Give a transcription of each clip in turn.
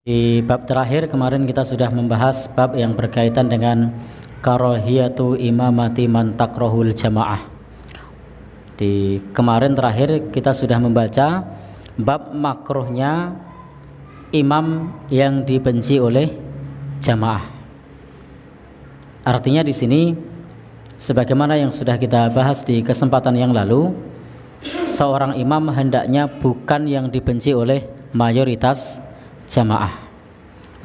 Di bab terakhir kemarin kita sudah membahas bab yang berkaitan dengan karahiyatu imamati man takrahul jamaah. Di kemarin terakhir kita sudah membaca bab makruhnya imam yang dibenci oleh jamaah. Artinya di sini sebagaimana yang sudah kita bahas di kesempatan yang lalu, seorang imam hendaknya bukan yang dibenci oleh mayoritas jamaah.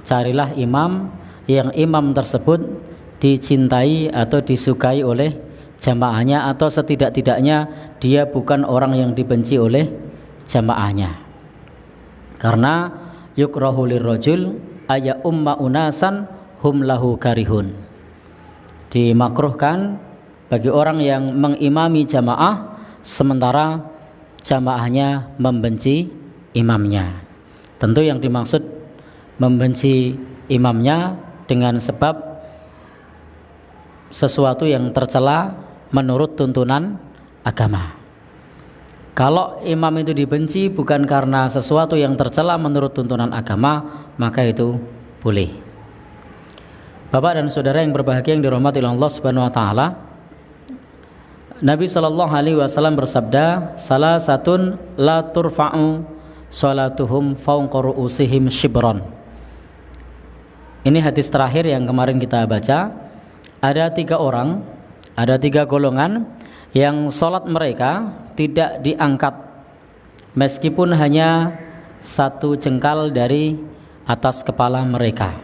Carilah imam yang imam tersebut dicintai atau disukai oleh jamaahnya, atau setidak-tidaknya dia bukan orang yang dibenci oleh jamaahnya. Karena yukrahu lirrajul aya umma unasan hum lahu karihun. Dimakruhkan bagi orang yang mengimami jamaah sementara jamaahnya membenci imamnya. Tentu yang dimaksud membenci imamnya dengan sebab sesuatu yang tercela menurut tuntunan agama. Kalau imam itu dibenci bukan karena sesuatu yang tercela menurut tuntunan agama, maka itu boleh. Bapak dan saudara yang berbahagia yang dirahmati Allah Subhanahu wa taala, Nabi sallallahu alaihi wasallam bersabda, "Salah satun la turfa'u salatuhum fawqa ru'usihim shibran." Ini hadis terakhir yang kemarin kita baca. Ada 3 orang, ada 3 golongan yang sholat mereka tidak diangkat meskipun hanya 1 jengkal dari atas kepala mereka.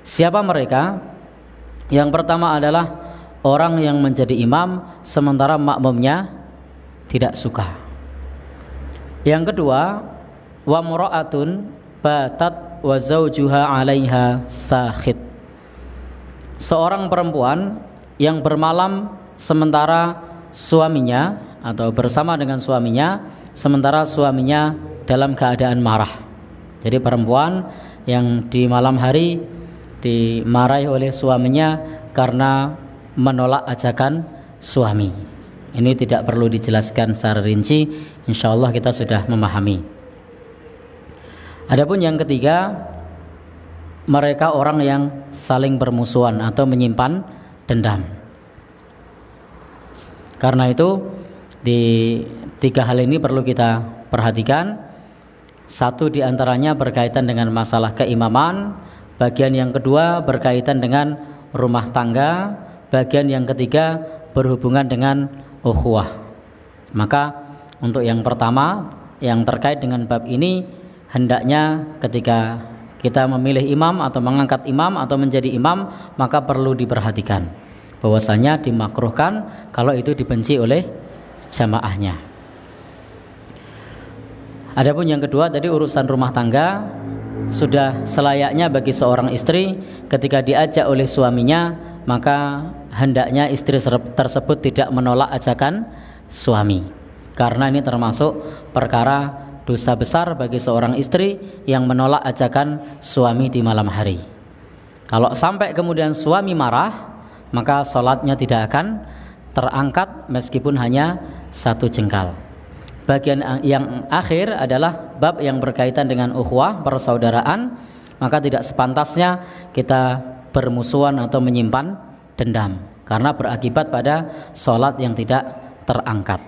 Siapa mereka? Yang pertama adalah orang yang menjadi imam sementara makmumnya tidak suka. Yang kedua, wa mura'atun batat wa zawjuha 'alaiha sakhit. Seorang perempuan yang bermalam sementara suaminya atau bersama dengan suaminya sementara suaminya dalam keadaan marah. Jadi perempuan yang di malam hari dimarahi oleh suaminya karena menolak ajakan suami. Ini tidak perlu dijelaskan secara rinci, insyaallah kita sudah memahami. Adapun yang ketiga, mereka orang yang saling bermusuhan atau menyimpan dendam. Karena itu di 3 hal ini perlu kita perhatikan. 1 diantaranya berkaitan dengan masalah keimaman, bagian yang kedua berkaitan dengan rumah tangga, bagian yang ketiga berhubungan dengan ukhuwah. Maka untuk yang pertama yang terkait dengan bab ini, hendaknya ketika kita memilih imam atau mengangkat imam atau menjadi imam, maka perlu diperhatikan bahwasanya dimakruhkan kalau itu dibenci oleh jamaahnya. Adapun yang kedua tadi urusan rumah tangga, sudah selayaknya bagi seorang istri ketika diajak oleh suaminya, maka hendaknya istri tersebut tidak menolak ajakan suami, karena ini termasuk perkara dosa besar bagi seorang istri yang menolak ajakan suami di malam hari. Kalau sampai kemudian suami marah, maka sholatnya tidak akan terangkat meskipun hanya 1 jengkal. Bagian yang akhir adalah bab yang berkaitan dengan ukhuwah, persaudaraan. Maka tidak sepantasnya kita bermusuhan atau menyimpan dendam, karena berakibat pada sholat yang tidak terangkat.